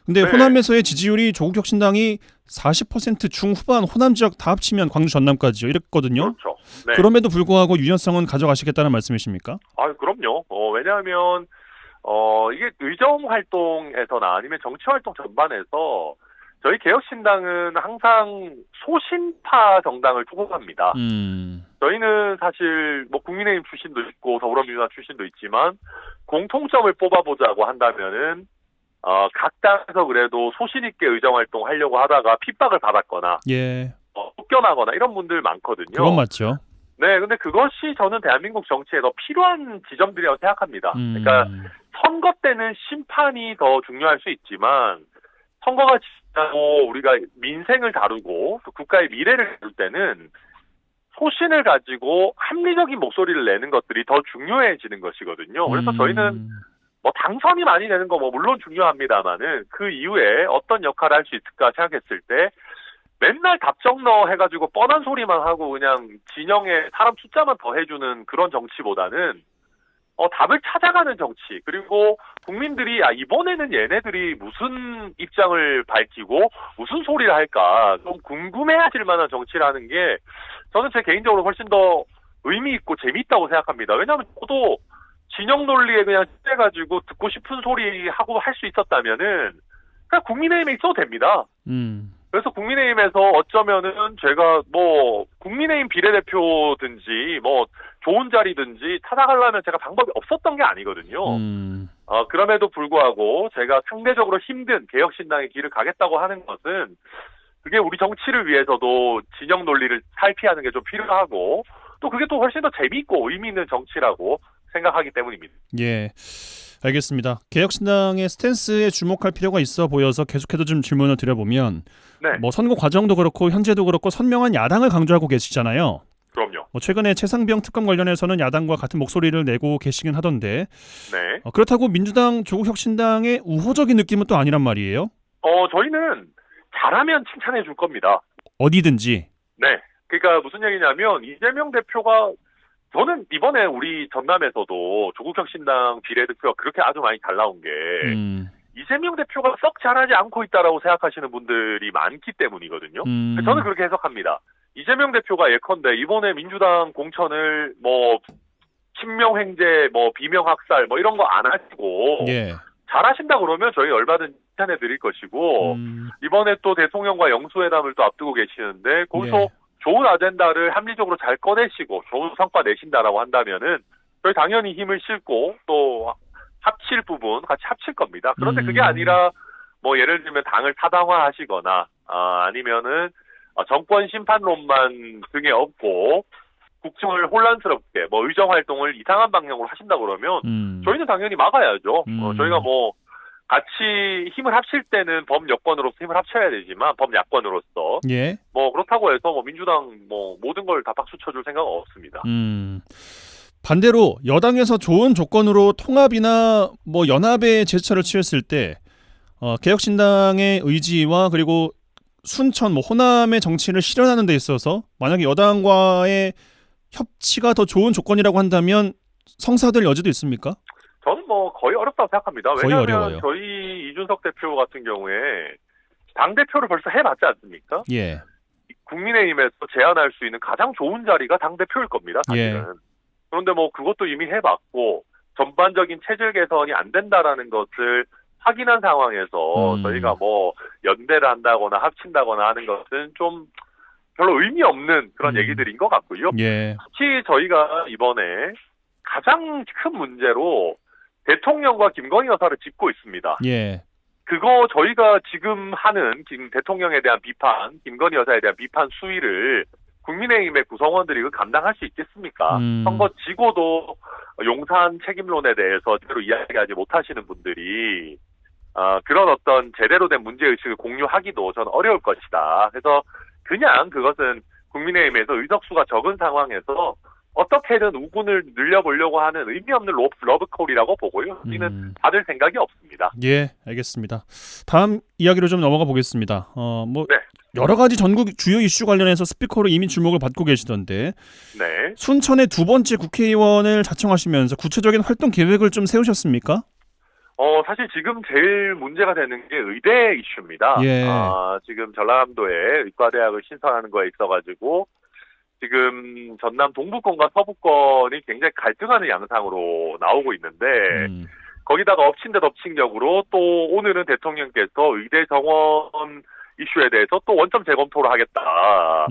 근데 네. 호남에서의 지지율이 조국혁신당이 40% 중후반 호남 지역 다 합치면 광주 전남까지요 이랬거든요. 그렇죠. 네. 그럼에도 불구하고 유연성은 가져가시겠다는 말씀이십니까? 그럼요. 왜냐하면 이게 의정 활동에서나 아니면 정치 활동 전반에서 저희 개혁신당은 항상 소신파 정당을 추구합니다. 저희는 사실 뭐 국민의힘 출신도 있고 더불어민주당 출신도 있지만 공통점을 뽑아보자고 한다면은 각 당에서 그래도 소신 있게 의정 활동하려고 하다가 핍박을 받았거나 예. 쫓겨나거나 이런 분들 많거든요. 그건 맞죠. 네, 근데 그것이 저는 대한민국 정치에 더 필요한 지점들이라고 생각합니다. 그러니까 선거 때는 심판이 더 중요할 수 있지만 선거가 지나고 우리가 민생을 다루고 또 국가의 미래를 다룰 때는 소신을 가지고 합리적인 목소리를 내는 것들이 더 중요해지는 것이거든요. 그래서 저희는 뭐 당선이 많이 되는 거 뭐 물론 중요합니다만은 그 이후에 어떤 역할을 할 수 있을까 생각했을 때 맨날 답정너 해가지고 뻔한 소리만 하고 그냥 진영에 사람 숫자만 더해주는 그런 정치보다는 답을 찾아가는 정치, 그리고 국민들이 이번에는 얘네들이 무슨 입장을 밝히고 무슨 소리를 할까 좀 궁금해하실 만한 정치라는 게 저는 제 개인적으로 훨씬 더 의미 있고 재미있다고 생각합니다. 왜냐하면 저도 진영 논리에 그냥 찌해가지고 듣고 싶은 소리 하고 할 수 있었다면은 그냥 국민의힘에 있어도 됩니다. 그래서 국민의힘에서 어쩌면은 제가 뭐 국민의힘 비례대표든지 뭐 좋은 자리든지 찾아가려면 제가 방법이 없었던 게 아니거든요. 그럼에도 불구하고 제가 상대적으로 힘든 개혁신당의 길을 가겠다고 하는 것은 그게 우리 정치를 위해서도 진영 논리를 살피하는 게 좀 필요하고 또 그게 또 훨씬 더 재미있고 의미 있는 정치라고 생각하기 때문입니다. 예. 알겠습니다. 개혁신당의 스탠스에 주목할 필요가 있어 보여서 계속해서 좀 질문을 드려보면 네. 뭐 선거 과정도 그렇고 현재도 그렇고 선명한 야당을 강조하고 계시잖아요. 그럼요. 뭐 최근에 최상병 특검 관련해서는 야당과 같은 목소리를 내고 계시긴 하던데 네. 그렇다고 민주당 조국혁신당의 우호적인 느낌은 또 아니란 말이에요. 저희는 잘하면 칭찬해 줄 겁니다. 어디든지. 네. 그러니까 무슨 얘기냐면 이재명 대표가 저는 이번에 우리 전남에서도 조국혁신당 비례대표가 그렇게 아주 많이 잘 나온 게 이재명 대표가 썩 잘하지 않고 있다라고 생각하시는 분들이 많기 때문이거든요. 저는 그렇게 해석합니다. 이재명 대표가 예컨대 이번에 민주당 공천을 뭐 친명횡재, 뭐 비명학살 뭐 이런 거 안 하시고 예. 잘하신다 그러면 저희 얼마든지 칭찬해 드릴 것이고 이번에 또 대통령과 영수회담을 또 앞두고 계시는데 거기서 예. 좋은 아젠다를 합리적으로 잘 꺼내시고 좋은 성과 내신다라고 한다면은 저희 당연히 힘을 싣고 또 합칠 부분 같이 합칠 겁니다. 그런데 그게 아니라 뭐 예를 들면 당을 타당화하시거나 아니면은 정권 심판론만 등에 업고 국정을 혼란스럽게 뭐 의정 활동을 이상한 방향으로 하신다 그러면 저희는 당연히 막아야죠. 저희가 뭐 같이 힘을 합칠 때는 범여권으로서 힘을 합쳐야 되지만 범야권으로서 예. 뭐 그렇다고 해서 뭐 민주당 뭐 모든 걸 다 박수 쳐줄 생각은 없습니다. 반대로 여당에서 좋은 조건으로 통합이나 뭐 연합의 제스처를 취했을 때 개혁신당의 의지와 그리고 순천 뭐 호남의 정치를 실현하는 데 있어서 만약에 여당과의 협치가 더 좋은 조건이라고 한다면 성사될 여지도 있습니까? 저는 뭐 거의 어렵다고 생각합니다. 거의 왜냐하면 어려워요. 저희 이준석 대표 같은 경우에 당대표를 벌써 해봤지 않습니까? 예. 국민의힘에서 제안할 수 있는 가장 좋은 자리가 당대표일 겁니다. 사실은. 예. 그런데 뭐 그것도 이미 해봤고 전반적인 체질 개선이 안 된다라는 것을 확인한 상황에서 저희가 뭐 연대를 한다거나 합친다거나 하는 것은 좀 별로 의미 없는 그런 얘기들인 것 같고요. 예. 특히 저희가 이번에 가장 큰 문제로 대통령과 김건희 여사를 짚고 있습니다. 예. 그거 저희가 지금 하는 대통령에 대한 비판, 김건희 여사에 대한 비판 수위를 국민의힘의 구성원들이 감당할 수 있겠습니까? 선거 지고도 용산 책임론에 대해서 제대로 이야기하지 못하시는 분들이 그런 어떤 제대로 된 문제의식을 공유하기도 저는 어려울 것이다. 그래서 그냥 그것은 국민의힘에서 의석수가 적은 상황에서 어떻게든 우군을 늘려보려고 하는 의미 없는 러브콜이라고 보고요. 우리는 받을 생각이 없습니다. 예, 알겠습니다. 다음 이야기로 좀 넘어가 보겠습니다. 네. 여러 가지 전국 주요 이슈 관련해서 스피커로 이미 주목을 받고 계시던데 네. 순천의 두 번째 국회의원을 자청하시면서 구체적인 활동 계획을 좀 세우셨습니까? 사실 지금 제일 문제가 되는 게 의대 이슈입니다. 예. 지금 전라남도에 의과대학을 신설하는 거에 있어가지고 지금 전남 동부권과 서부권이 굉장히 갈등하는 양상으로 나오고 있는데 거기다가 엎친 데 덮친 격으로 또 오늘은 대통령께서 의대 정원 이슈에 대해서 또 원점 재검토를 하겠다.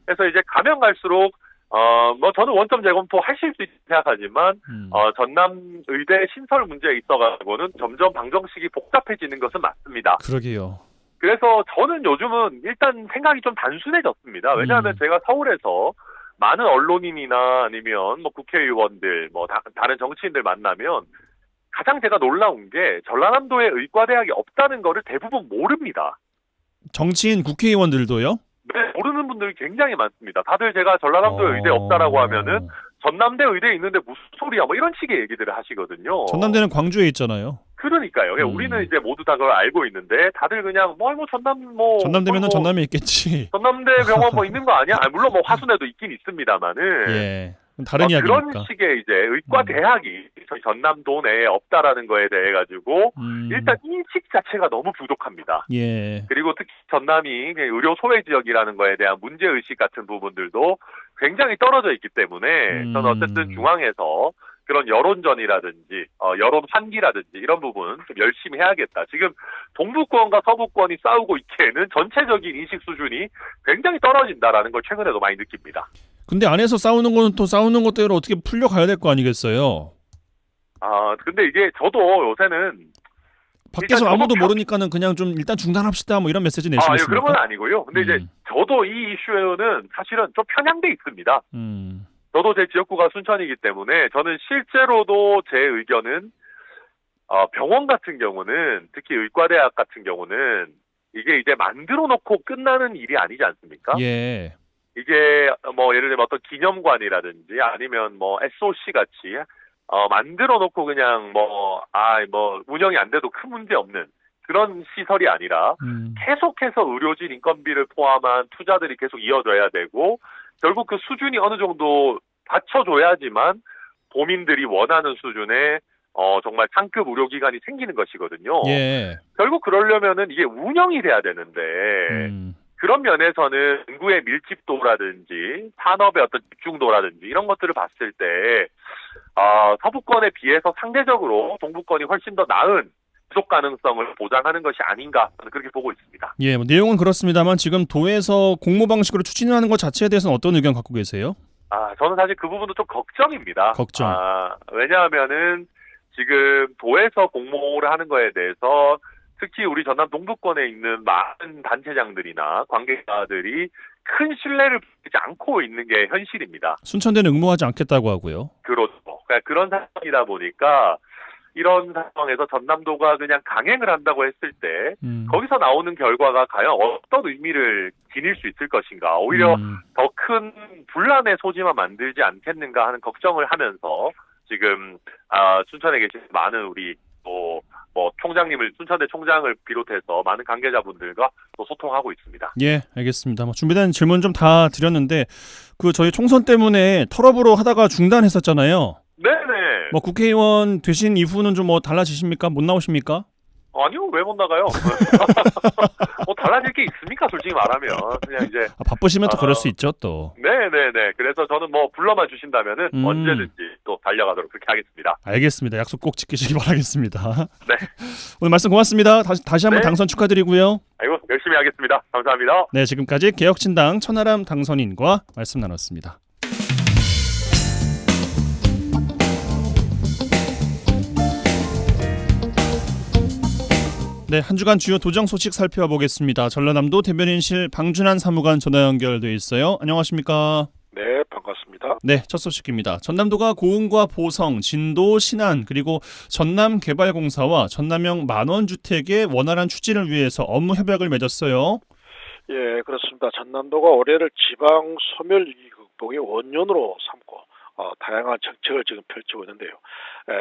그래서 이제 가면 갈수록 뭐 저는 원점 재검토 하실 수 있다고 생각하지만 전남 의대 신설 문제에 있어가지고는 점점 방정식이 복잡해지는 것은 맞습니다. 그러게요. 그래서 저는 요즘은 일단 생각이 좀 단순해졌습니다. 왜냐하면 제가 서울에서 많은 언론인이나 아니면 뭐 국회의원들, 뭐 다른 정치인들 만나면 가장 제가 놀라운 게 전라남도에 의과대학이 없다는 거를 대부분 모릅니다. 정치인 국회의원들도요? 네, 모르는 분들이 굉장히 많습니다. 다들 제가 전라남도에 의대 없다라고 하면은 전남대 의대 있는데 무슨 소리야 뭐 이런 식의 얘기들을 하시거든요. 전남대는 광주에 있잖아요. 그러니까요. 우리는 이제 모두 다 그걸 알고 있는데 다들 그냥 전남대면은 전남에 있겠지. 전남대 병원 뭐 있는 거 아니야? 물론 뭐 화순에도 있긴 있습니다만은. 예. 다른 이야기니까. 그런 식의 이제 의과 대학이 저희 전남도 내에 없다라는 거에 대해 가지고 일단 인식 자체가 너무 부족합니다. 예. 그리고 특히 전남이 의료 소외 지역이라는 거에 대한 문제 의식 같은 부분들도 굉장히 떨어져 있기 때문에 저는 어쨌든 중앙에서 그런 여론전이라든지 여론 환기라든지 이런 부분 좀 열심히 해야겠다. 지금 동부권과 서부권이 싸우고 있기에는 전체적인 인식 수준이 굉장히 떨어진다라는 걸 최근에도 많이 느낍니다. 근데 안에서 싸우는 거는 또 싸우는 것대로 어떻게 풀려가야 될 거 아니겠어요? 근데 이게 저도 요새는 밖에서 아무도 모르니까는 그냥 좀 일단 중단합시다 뭐 이런 메시지 내시겠습니까? 그런 건 아니고요. 근데 이제 저도 이 이슈에는 사실은 좀 편향돼 있습니다. 저도 제 지역구가 순천이기 때문에 저는 실제로도 제 의견은 병원 같은 경우는 특히 의과대학 같은 경우는 이게 이제 만들어 놓고 끝나는 일이 아니지 않습니까? 예. 이게 뭐 예를 들면 어떤 기념관이라든지 아니면 뭐 SOC 같이 만들어 놓고 그냥 운영이 안 돼도 큰 문제 없는 그런 시설이 아니라 계속해서 의료진 인건비를 포함한 투자들이 계속 이어져야 되고 결국 그 수준이 어느 정도 받쳐줘야지만 도민들이 원하는 수준의 정말 상급 의료기관이 생기는 것이거든요. 예. 결국 그러려면은 이게 운영이 돼야 되는데 그런 면에서는 인구의 밀집도라든지 산업의 어떤 집중도라든지 이런 것들을 봤을 때 서부권에 비해서 상대적으로 동부권이 훨씬 더 나은 지속 가능성을 보장하는 것이 아닌가 저는 그렇게 보고 있습니다. 예, 뭐 내용은 그렇습니다만 지금 도에서 공모 방식으로 추진하는 것 자체에 대해서는 어떤 의견 갖고 계세요? 저는 사실 그 부분도 좀 걱정입니다. 걱정. 왜냐하면은 지금 도에서 공모를 하는 거에 대해서 특히 우리 전남 동부권에 있는 많은 단체장들이나 관계자들이 큰 신뢰를 받지 않고 있는 게 현실입니다. 순천대는 응모하지 않겠다고 하고요. 그렇죠. 그러니까 그런 상황이다 보니까 이런 상황에서 전남도가 그냥 강행을 한다고 했을 때 거기서 나오는 결과가 과연 어떤 의미를 지닐 수 있을 것인가. 오히려 더 큰 분란의 소지만 만들지 않겠는가 하는 걱정을 하면서 지금 순천에 계신 많은 우리 총장님을 순천대 총장을 비롯해서 많은 관계자분들과 또 소통하고 있습니다. 예, 알겠습니다. 준비된 질문 좀 다 드렸는데 저희 총선 때문에 털업으로 하다가 중단했었잖아요. 네네. 국회의원 되신 이후는 좀 달라지십니까? 못 나오십니까? 아니요, 왜 못 나가요? 달라질 게 있습니까? 솔직히 말하면 그냥 이제 바쁘시면 또 그럴 수 있죠, 또. 네네네. 그래서 저는 불러만 주신다면은 언제든지 또 달려가도록 그렇게 하겠습니다. 알겠습니다. 약속 꼭 지키시기 바라겠습니다. 네. 오늘 말씀 고맙습니다. 다시 한번 네. 당선 축하드리고요. 아이고 열심히 하겠습니다. 감사합니다. 네, 지금까지 개혁신당 천하람 당선인과 말씀 나눴습니다. 네, 한 주간 주요 도정 소식 살펴보겠습니다. 전라남도 대변인실 방준환 사무관 전화 연결돼 있어요. 안녕하십니까? 네, 반갑습니다. 네, 첫 소식입니다. 전남도가 고흥과 보성, 진도, 신안 그리고 전남개발공사와 전남형 만원주택의 원활한 추진을 위해서 업무 협약을 맺었어요. 예, 그렇습니다. 전남도가 올해를 지방 소멸 위기 극복의 원년으로 삼고 다양한 정책을 지금 펼치고 있는데요.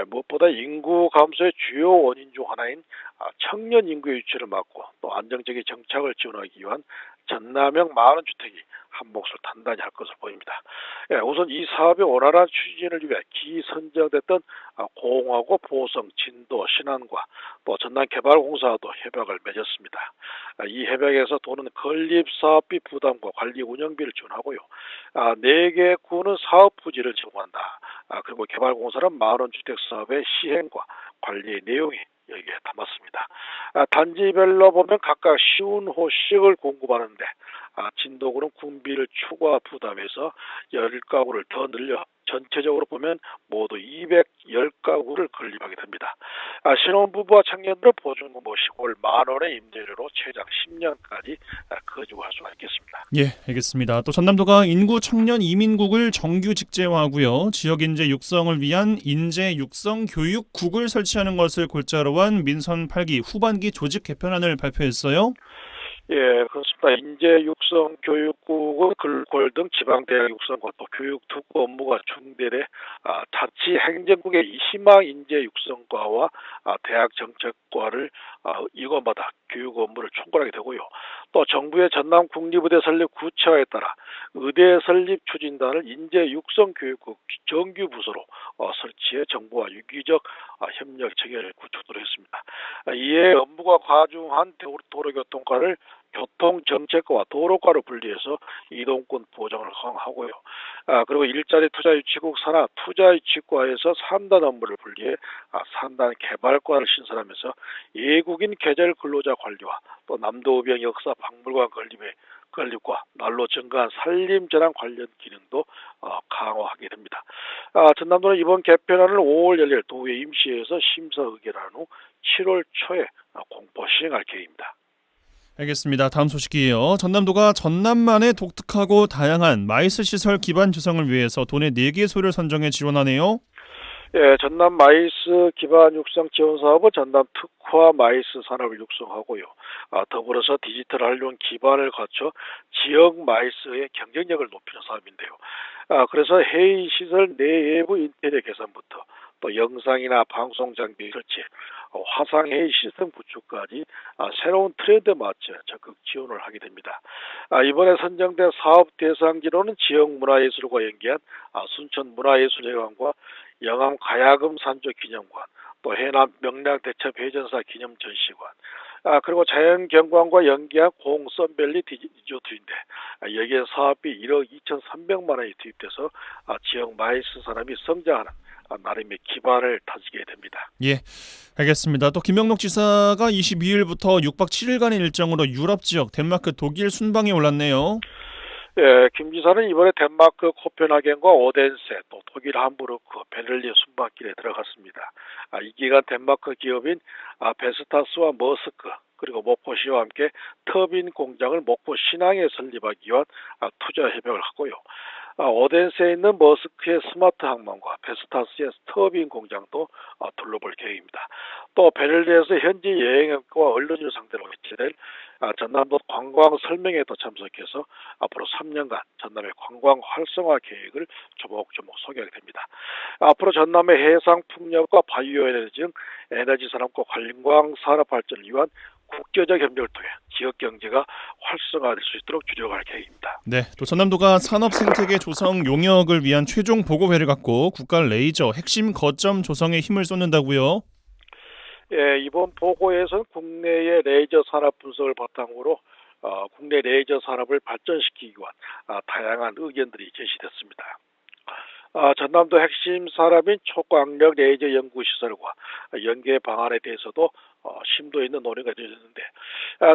무엇보다 인구 감소의 주요 원인 중 하나인 청년 인구 유치를 막고 또 안정적인 정착을 지원하기 위한 전남형 만원주택이 한 몫을 단단히 할 것으로 보입니다. 우선 이 사업의 원활한 추진을 위해 기선정됐던 고흥하고 보성, 진도, 신안과 또 전남개발공사도 협약을 맺었습니다. 이 협약에서 도는 건립사업비 부담과 관리 운영비를 지원하고요. 4개 구는 사업 부지를 제공한다. 그리고 개발공사는 만원주택 사업의 시행과 관리의 내용이 여기에 담았습니다. 단지별로 보면 각각 쉬운 호식을 공급하는데 진도구는 군비를 추가 부담해서 10가구를 더 늘려 전체적으로 보면 모두 210가구를 건립하게 됩니다. 신혼부부와 청년들은 보증금 없이 월 10,000원의 임대료로 최장 10년까지 거주할 수가 있겠습니다. 예, 알겠습니다. 또 전남도가 인구 청년 이민국을 정규 직제화하고요. 지역 인재 육성을 위한 인재 육성 교육국을 설치하는 것을 골자로 한 민선 8기 후반기 조직 개편안을 발표했어요. 예, 그렇습니다. 인재 육성 교육국은 글꼴 등 지방대학 육성과 또 교육 특구 업무가 중대돼 자치 행정국의 희망 인재 육성과와 대학 정책과를 이관받아 교육 업무를 총괄하게 되고요. 또 정부의 전남 국립의대 설립 구체화에 따라 의대 설립 추진단을 인재 육성 교육국 정규 부서로 설치해 정부와 유기적 협력 체계를 구축을 했습니다. 이에 업무가 과중한 도로교통과를 교통정책과와 도로과로 분리해서 이동권 보장을 허용하고요. 그리고 일자리 투자유치국 산하 투자유치과에서 산단 업무를 분리해 산단 개발과를 신설하면서 외국인 계절 근로자 관리와 또 남도의병 역사 박물관 건립과 난로 증가한 산림재난 관련 기능도 강화하게 됩니다. 전남도는 이번 개편안을 5월 열릴 도의 임시회에서 심사 의결한 후 7월 초에 공포 시행할 계획입니다. 알겠습니다. 다음 소식이에요. 전남도가 전남만의 독특하고 다양한 마이스 시설 기반 조성을 위해서 도내 4개소를 선정해 지원하네요. 예, 전남 마이스 기반 육성 지원 사업은 전남 특화 마이스 산업을 육성하고요. 더불어서 디지털 활용 기반을 갖춰 지역 마이스의 경쟁력을 높이는 사업인데요. 그래서 회의 시설 내외부 인테리어 개선부터 또 영상이나 방송 장비 설치, 화상 회의 시스템 구축까지 새로운 트렌드에 맞춰 적극 지원을 하게 됩니다. 이번에 선정된 사업 대상지로는 지역 문화예술과 연계한 순천 문화예술회관과 영암 가야금 산조 기념관, 또 해남 명량대첩 회전사 기념 전시관, 그리고 자연경관과 연계한 공 썬밸리 리조트인데 여기에 사업비 1억 2,300만 원이 투입돼서 지역 마이스 산업이 성장하는 나름의 기반을 다지게 됩니다. 예, 알겠습니다. 또 김명록 지사가 22일부터 6박 7일간의 일정으로 유럽 지역 덴마크, 독일 순방에 올랐네요. 예, 김 지사는 이번에 덴마크 코펜하겐과 오덴세, 또 독일 함부르크, 베를린 순방길에 들어갔습니다. 이 기간 덴마크 기업인 베스타스와 머스크, 그리고 목포시와 함께 터빈 공장을 목포 신항에 설립하기 위한 투자 협약을 하고요. 오덴세에 있는 머스크의 스마트 항만과 베스타스의 터빈 공장도 둘러볼 계획입니다. 또 베를린에서 현지 여행업과 언론인을 상대로 개최될 전남도 관광 설명회도 참석해서 앞으로 3년간 전남의 관광 활성화 계획을 조목조목 소개하게 됩니다. 앞으로 전남의 해상 풍력과 바이오 에너지 등 에너지 산업과 관광 산업 발전을 위한 국제적 협력을 통해 지역 경제가 활성화될 수 있도록 주력할 계획입니다. 네, 또 전남도가 산업 생태계 조성 용역을 위한 최종 보고회를 갖고 국가 레이저 핵심 거점 조성에 힘을 쏟는다고요? 예, 이번 보고에서는 국내의 레이저 산업 분석을 바탕으로 국내 레이저 산업을 발전시키기 위한 다양한 의견들이 제시됐습니다. 전남도 핵심 산업인 초광력 레이저 연구시설과 연계 방안에 대해서도 심도 있는 논의가 되었는데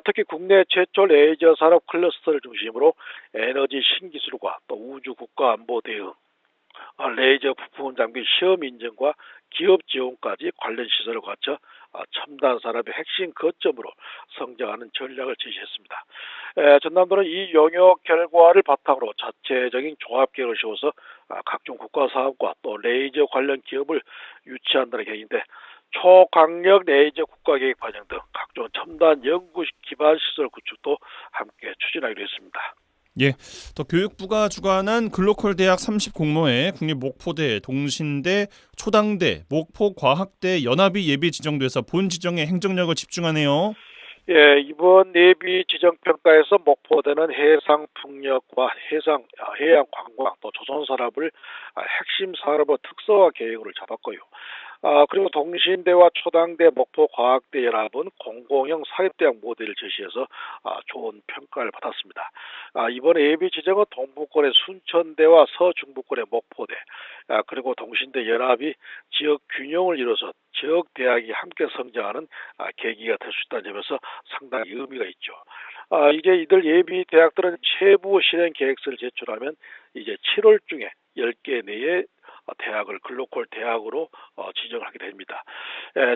특히 국내 최초 레이저 산업 클러스터를 중심으로 에너지 신기술과 또 우주 국가 안보 대응, 레이저 부품 장비 시험 인증과 기업 지원까지 관련 시설을 갖춰 첨단 산업의 핵심 거점으로 성장하는 전략을 제시했습니다. 전남도는 이 용역 결과를 바탕으로 자체적인 조합 계획을 세워서 각종 국가 사업과 또 레이저 관련 기업을 유치한다는 계획인데 초강력 레이저 국가계획 반영 등 각종 첨단 연구 기반 시설 구축도 함께 추진하기로 했습니다. 예, 또 교육부가 주관한 글로컬 대학 30 공모에 국립 목포대, 동신대, 초당대, 목포과학대 연합이 예비 지정돼서 본 지정에 행정력을 집중하네요. 예, 이번 예비 지정 평가에서 목포대는 해상 풍력과 해양 관광 또 조선 산업을 핵심 산업의 특성화 계획으로 잡았고요. 그리고 동신대와 초당대, 목포과학대 연합은 공공형 사립대학 모델을 제시해서 좋은 평가를 받았습니다. 이번에 예비 지정은 동북권의 순천대와 서중부권의 목포대, 그리고 동신대 연합이 지역 균형을 이뤄서 지역 대학이 함께 성장하는 계기가 될 수 있다는 점에서 상당히 의미가 있죠. 이제 이들 예비 대학들은 세부 실행 계획서를 제출하면 이제 7월 중에 10개 내에 대학을 글로컬 대학으로 지정하게 됩니다.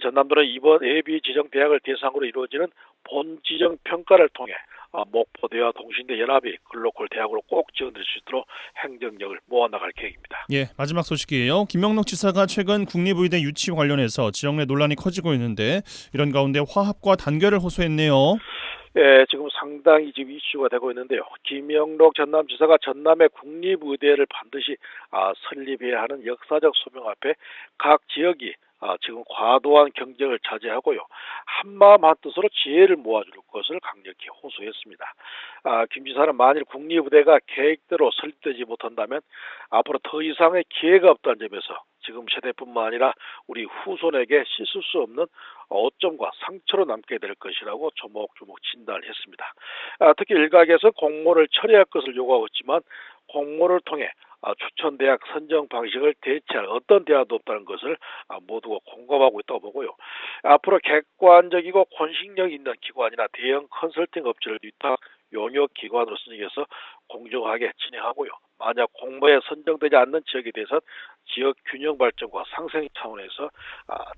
전남도는 이번 예비 지정 대학을 대상으로 이루어지는 본 지정 평가를 통해 목포대와 동신대 연합이 글로컬 대학으로 꼭 지원될 수 있도록 행정력을 모아나갈 계획입니다. 예, 마지막 소식이에요. 김영록 지사가 최근 국립의대 유치 관련해서 지역 내 논란이 커지고 있는데 이런 가운데 화합과 단결을 호소했네요. 지금 상당히 지금 이슈가 되고 있는데요. 김영록 전남지사가 전남의 국립의대를 반드시 설립해야 하는 역사적 소명 앞에 각 지역이 지금 과도한 경쟁을 자제하고요. 한마음 한뜻으로 지혜를 모아줄 것을 강력히 호소했습니다. 김 지사는 만일 국립의대가 계획대로 설립되지 못한다면 앞으로 더 이상의 기회가 없다는 점에서 지금 세대뿐만 아니라 우리 후손에게 씻을 수 없는 오점과 상처로 남게 될 것이라고 조목조목 진단을 했습니다. 특히 일각에서 공모를 철회할 것을 요구하고 있지만 공모를 통해 추천 대학 선정 방식을 대체할 어떤 대학도 없다는 것을 모두가 공감하고 있다고 보고요. 앞으로 객관적이고 권식력 있는 기관이나 대형 컨설팅 업체를 위탁 용역 기관으로 선정해서 공정하게 진행하고요. 만약 공모에 선정되지 않는 지역에 대해서는 지역 균형 발전과 상생 차원에서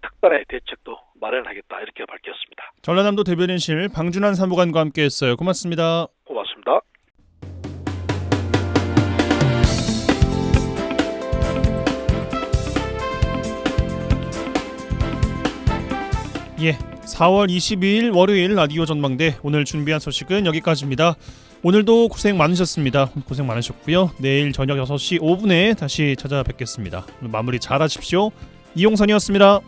특단의 대책도 마련하겠다 이렇게 밝혔습니다. 전라남도 대변인실 방준환 사무관과 함께했어요. 고맙습니다. 고맙습니다. 예, 4월 22일 월요일 라디오 전망대 오늘 준비한 소식은 여기까지입니다. 오늘도 고생 많으셨습니다. 고생 많으셨고요. 내일 저녁 6시 5분에 다시 찾아뵙겠습니다. 오늘 마무리 잘 하십시오. 이용선이었습니다.